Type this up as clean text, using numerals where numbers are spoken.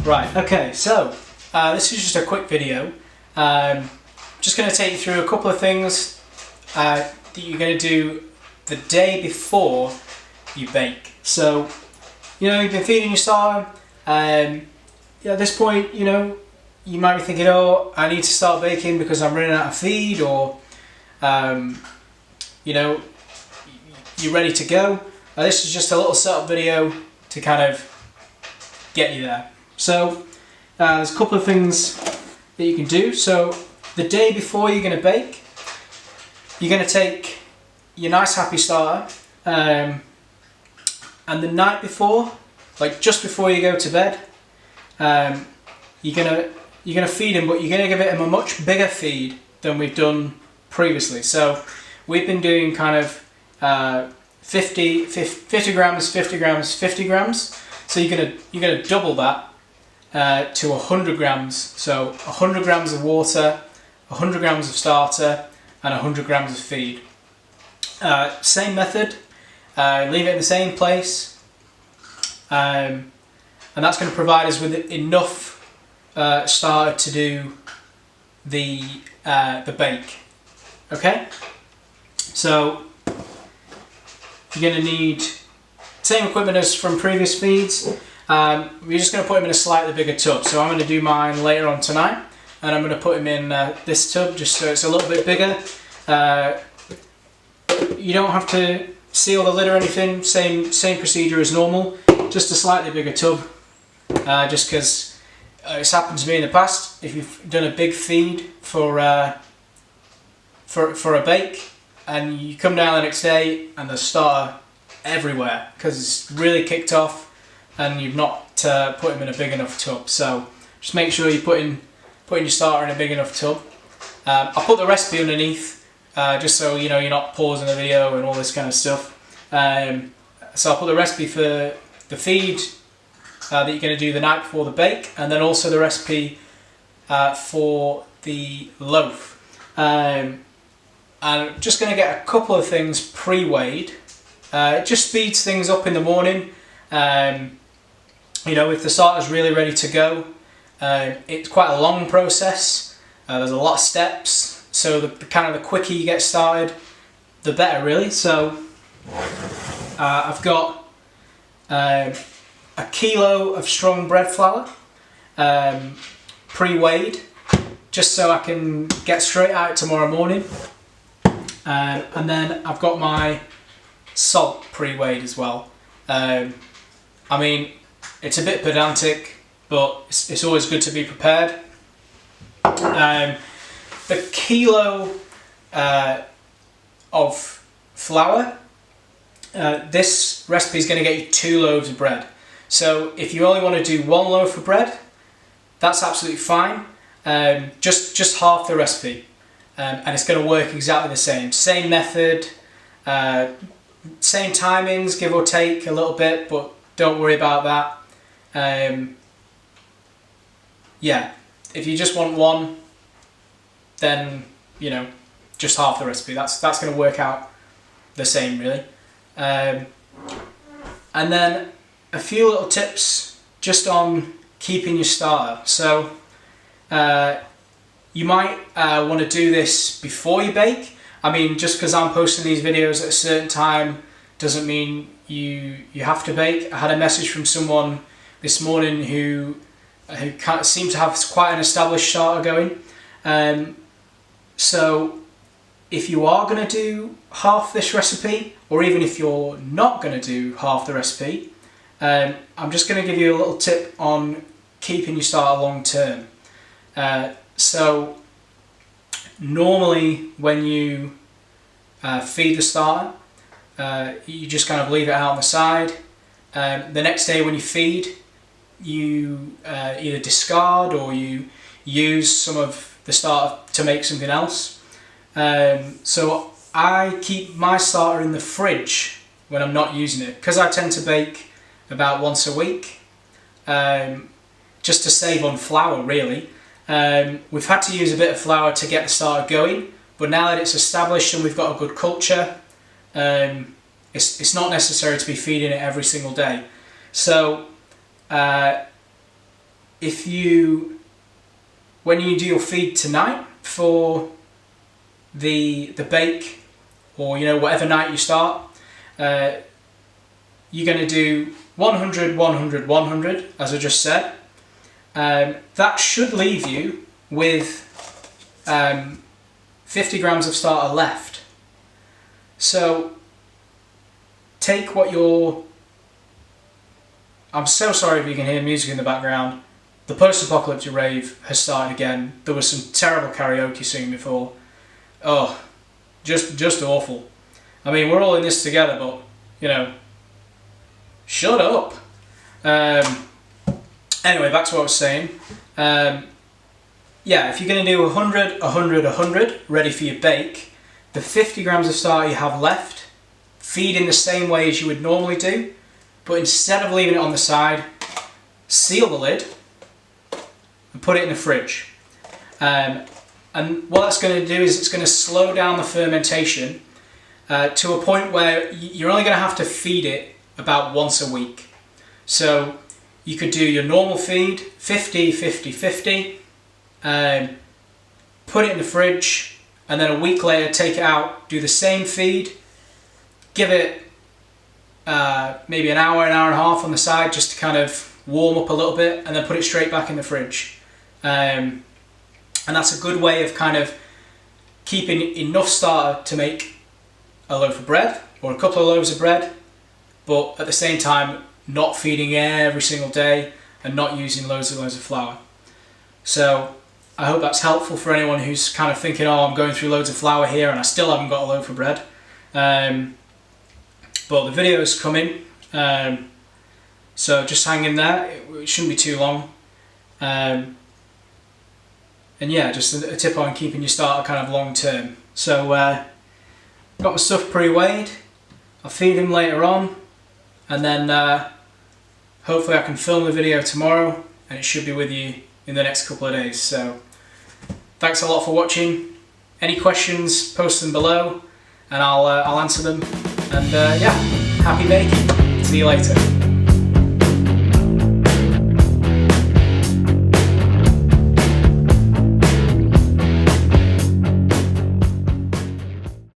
Right, okay, so this is just a quick video. Just going to take you through a couple of things that you're going to do the day before you bake. So, you've been feeding your starter. At this point, you might be thinking, oh, I need to start baking because I'm running out of feed, or, you're ready to go. This is just a little setup video to kind of get you there. So there's a couple of things that you can do. So the day before you're going to bake, you're going to take your nice happy starter, and the night before, like just before you go to bed, you're gonna feed him, but you're gonna give him a much bigger feed than we've done previously. So we've been doing kind of 50 grams, 50 grams, 50 grams. So you're gonna double that to 100 grams. So 100 grams of water, 100 grams of starter, and 100 grams of feed. Same method. Leave it in the same place, and that's going to provide us with enough starter to do the bake. Okay. So you're going to need same equipment as from previous feeds. We're just going to put him in a slightly bigger tub. So I'm going to do mine later on tonight, and I'm going to put him in this tub just so it's a little bit bigger. You don't have to seal the lid or anything. Same procedure as normal. Just a slightly bigger tub. Just because it's happened to me in the past. If you've done a big feed for a bake, and you come down the next day and there's starter everywhere because it's really kicked off, and you've not put him in a big enough tub. So just make sure you're putting your starter in a big enough tub. I'll put the recipe underneath, just so you're not pausing the video and all this kind of stuff. So I'll put the recipe for the feed that you're going to do the night before the bake, and then also the recipe for the loaf. And I'm just going to get a couple of things pre-weighed. It just speeds things up in the morning. If the starter's really ready to go, it's quite a long process. There's a lot of steps, so the quicker you get started, the better, really. So I've got a kilo of strong bread flour, pre-weighed, just so I can get straight out tomorrow morning. And then I've got my salt pre-weighed as well. I mean, it's a bit pedantic, but it's always good to be prepared. The kilo of flour, this recipe is going to get you 2 loaves of bread. So if you only want to do 1 loaf of bread, that's absolutely fine. Just half the recipe, and it's going to work exactly the same. Same method, same timings, give or take a little bit, but don't worry about that. If you just want 1, then just half the recipe. That's going to work out the same, really. And then a few little tips just on keeping your starter. So you might want to do this before you bake. I mean, just because I'm posting these videos at a certain time doesn't mean you have to bake. I had a message from someone this morning who seemed to have quite an established starter going. So if you are going to do half this recipe, or even if you're not going to do half the recipe, I'm just going to give you a little tip on keeping your starter long term. So normally when you feed the starter, you just kind of leave it out on the side. The next day when you feed, you either discard or you use some of the starter to make something else. So I keep my starter in the fridge when I'm not using it, because I tend to bake about once a week, just to save on flour, really. We've had to use a bit of flour to get the starter going, but now that it's established and we've got a good culture, it's not necessary to be feeding it every single day. So when you do your feed tonight for the bake, or whatever night you start, you're going to do 100, 100, 100, as I just said. That should leave you with 50 grams of starter left. So take what I'm so sorry if you can hear music in the background. The post-apocalyptic rave has started again. There was some terrible karaoke singing before. Oh, just awful. I mean, we're all in this together, but shut up. Anyway, back to what I was saying. Yeah, if you're going to do 100, 100, 100, ready for your bake, the 50 grams of starter you have left, feed in the same way as you would normally do, but instead of leaving it on the side, seal the lid and put it in the fridge. And what that's going to do is it's going to slow down the fermentation to a point where you're only going to have to feed it about once a week. So you could do your normal feed, 50, 50, 50, put it in the fridge, and then a week later take it out, do the same feed, give it maybe an hour and a half on the side just to kind of warm up a little bit, and then put it straight back in the fridge. And that's a good way of kind of keeping enough starter to make a loaf of bread or a couple of loaves of bread, but at the same time not feeding every single day and not using loads and loads of flour. So I hope that's helpful for anyone who's kind of thinking, oh, I'm going through loads of flour here and I still haven't got a loaf of bread. But the video is coming, so just hang in there. It shouldn't be too long. And yeah, just a tip on keeping your starter kind of long term. So got my stuff pre-weighed. I'll feed him later on, and then hopefully I can film the video tomorrow and it should be with you in the next couple of days. So thanks a lot for watching. Any questions, post them below and I'll answer them. And yeah, happy baking. See you later.